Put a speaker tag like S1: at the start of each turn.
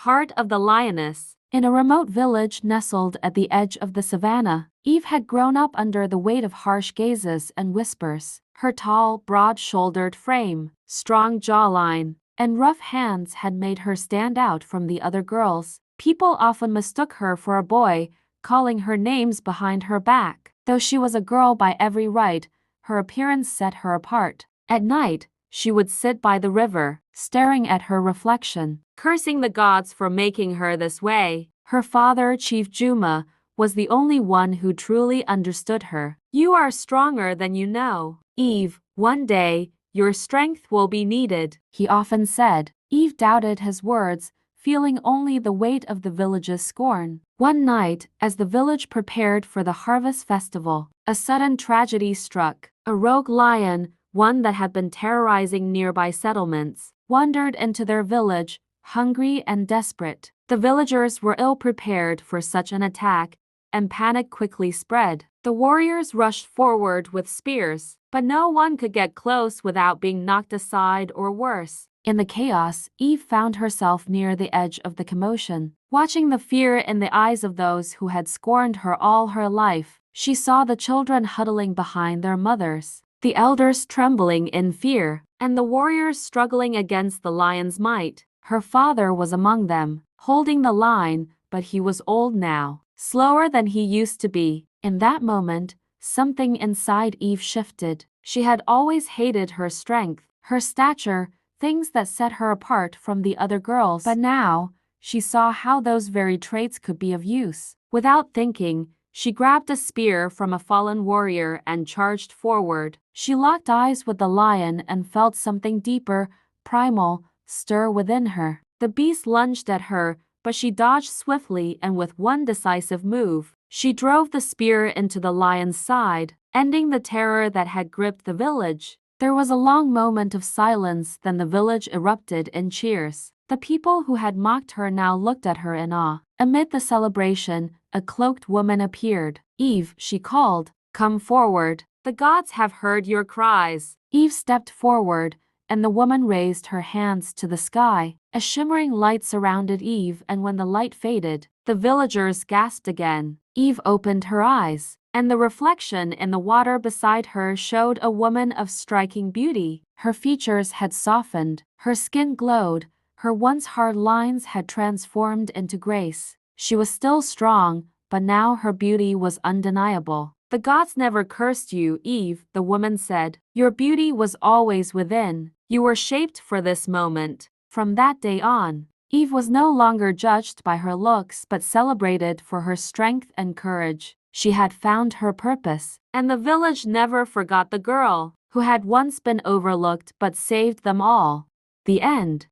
S1: heart of the lioness. In a remote village nestled at the edge of the savannah, Eve had grown up under the weight of harsh gazes and whispers. Her tall, broad-shouldered frame, strong jawline, and rough hands had made her stand out from the other girls. People often mistook her for a boy, calling her names behind her back. Though she was a girl by every right, her appearance set her apart. At night, she would sit by the river, staring at her reflection, cursing the gods for making her this way. Her father, Chief Juma, was the only one who truly understood her. "You are stronger than you know, Eve. One day, your strength will be needed," he often said. Eve doubted his words, feeling only the weight of the village's scorn. One night, as the village prepared for the harvest festival, a sudden tragedy struck. A rogue lion, one that had been terrorizing nearby settlements, wandered into their village, hungry and desperate. The villagers were ill-prepared for such an attack, and panic quickly spread. The warriors rushed forward with spears, but no one could get close without being knocked aside or worse. In the chaos, Eve found herself near the edge of the commotion. Watching the fear in the eyes of those who had scorned her all her life, she saw the children huddling behind their mothers, the elders trembling in fear, and the warriors struggling against the lion's might. Her father was among them, holding the line, but he was old now, slower than he used to be. In that moment, something inside Eve shifted. She had always hated her strength, her stature, things that set her apart from the other girls. But now, she saw how those very traits could be of use. Without thinking, she grabbed a spear from a fallen warrior and charged forward. She locked eyes with the lion and felt something deeper, primal, stir within her. The beast lunged at her, but she dodged swiftly, and with one decisive move, she drove the spear into the lion's side, ending the terror that had gripped the village. There was a long moment of silence, then the village erupted in cheers. The people who had mocked her now looked at her in awe. Amid the celebration, a cloaked woman appeared. "Eve," she called, "come forward. The gods have heard your cries." Eve stepped forward, and the woman raised her hands to the sky. A shimmering light surrounded Eve, and when the light faded, the villagers gasped again. Eve opened her eyes, and the reflection in the water beside her showed a woman of striking beauty. Her features had softened, her skin glowed, her once hard lines had transformed into grace. She was still strong, but now her beauty was undeniable. "The gods never cursed you, Eve," the woman said. "Your beauty was always within. You were shaped for this moment." From that day on, Eve was no longer judged by her looks but celebrated for her strength and courage. She had found her purpose, and the village never forgot the girl who had once been overlooked but saved them all. The end.